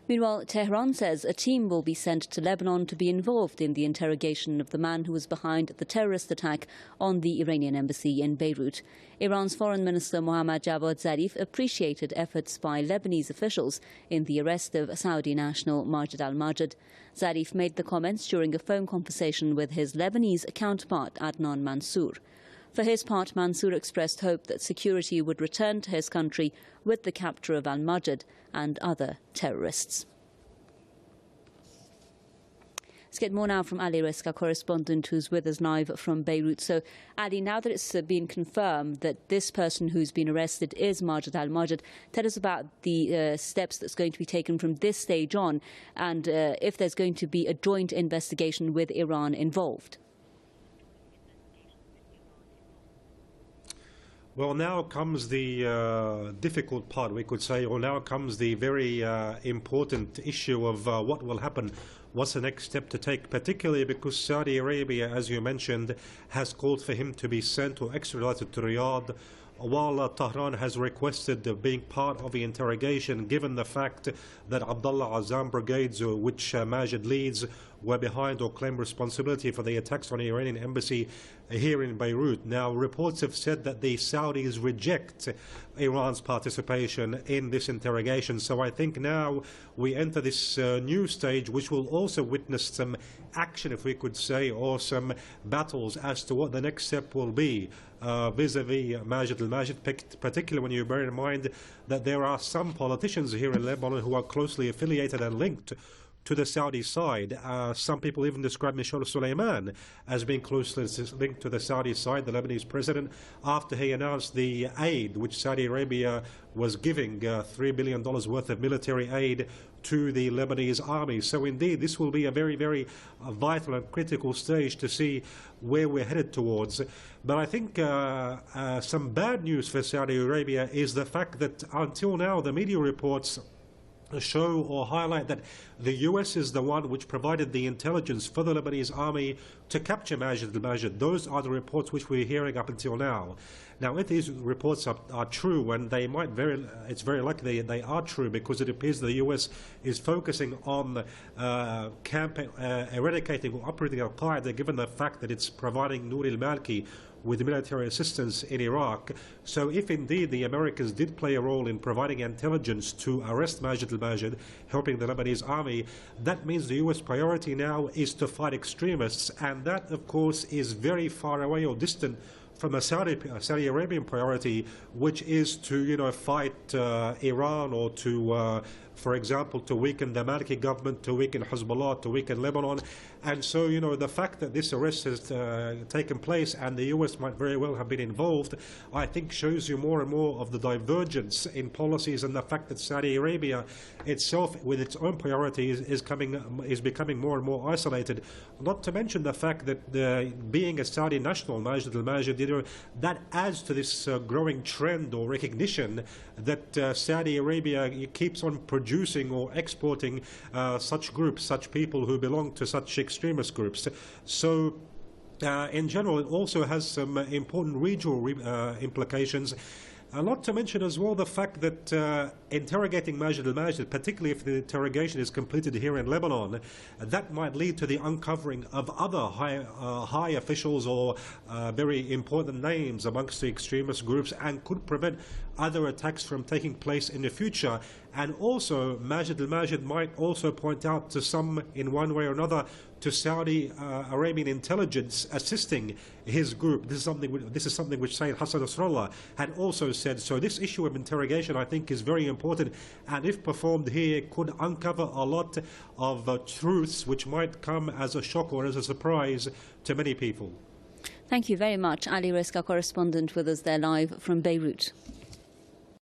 Meanwhile, Tehran says a team will be sent to Lebanon to be involved in the interrogation of the man who was behind the terrorist attack on the Iranian embassy in Beirut. Iran's Foreign Minister Mohammad Javad Zarif appreciated efforts by Lebanese officials in the arrest of Saudi national Majid al-Majid. Zarif made the comments during a phone conversation with his Lebanese counterpart Adnan Mansour. For his part, Mansour expressed hope that security would return to his country with the capture of al-Majid and other terrorists. Let's get more now from Ali Risk, our correspondent who's with us live from Beirut. So, Ali, now that it's been confirmed that this person who's been arrested is Majid al-Majid, tell us about the steps that's going to be taken from this stage on and if there's going to be a joint investigation with Iran involved. Well, now comes the difficult part, we could say, or now comes the very important issue of what will happen. What's the next step to take, particularly because Saudi Arabia, as you mentioned, has called for him to be sent or extradited to Riyadh, while Tehran has requested being part of the interrogation, given the fact that Abdullah Azzam brigades, which Majid leads, were behind or claim responsibility for the attacks on the Iranian embassy here in Beirut. Now, reports have said that the Saudis reject Iran's participation in this interrogation. So I think now we enter this new stage, which will also witness some action, if we could say, or some battles as to what the next step will be vis-a-vis Majid al-Majid, particularly when you bear in mind that there are some politicians here in Lebanon who are closely affiliated and linked to the Saudi side. Some people even describe Michel Suleiman as being closely linked to the Saudi side, the Lebanese president, after he announced the aid which Saudi Arabia was giving, $3 billion worth of military aid to the Lebanese army. So indeed, this will be a very, very vital and critical stage to see where we're headed towards. But I think some bad news for Saudi Arabia is the fact that until now the media reports show or highlight that the US is the one which provided the intelligence for the Lebanese army to capture Majid al-Majid. Those are the reports which we're hearing up until now. Now, if these reports are true, and they might it's very likely they are true, because it appears the US is focusing on eradicating or uprooting al-Qaeda, given the fact that it's providing Nouri al-Maliki with military assistance in Iraq. So if indeed the Americans did play a role in providing intelligence to arrest Majid al-Majid, helping the Lebanese army, that means the US priority now is to fight extremists, and that of course is very far away or distant from a Saudi Arabian priority, which is to fight Iran, or to for example, to weaken the Maliki government, to weaken Hezbollah, to weaken Lebanon. And so, the fact that this arrest has taken place and the US might very well have been involved, I think shows you more and more of the divergence in policies, and the fact that Saudi Arabia itself, with its own priorities, is becoming more and more isolated. Not to mention the fact that being a Saudi national, Majid al-Majid, that adds to this growing trend or recognition that Saudi Arabia keeps on producing or exporting such groups, such people who belong to such extremist groups. So in general, it also has some important regional implications. Not to mention as well the fact that interrogating Majid al-Majid, particularly if the interrogation is completed here in Lebanon, that might lead to the uncovering of other high officials or very important names amongst the extremist groups, and could prevent other attacks from taking place in the future. And also, Majid al-Majid might also point out to some, in one way or another, to Saudi Arabian intelligence assisting his group. This is something which Sayyid Hassan Nasrallah had also said. So this issue of interrogation, I think, is very important, and if performed here, could uncover a lot of truths which might come as a shock or as a surprise to many people. Thank you very much, Ali Risk, our correspondent with us there live from Beirut.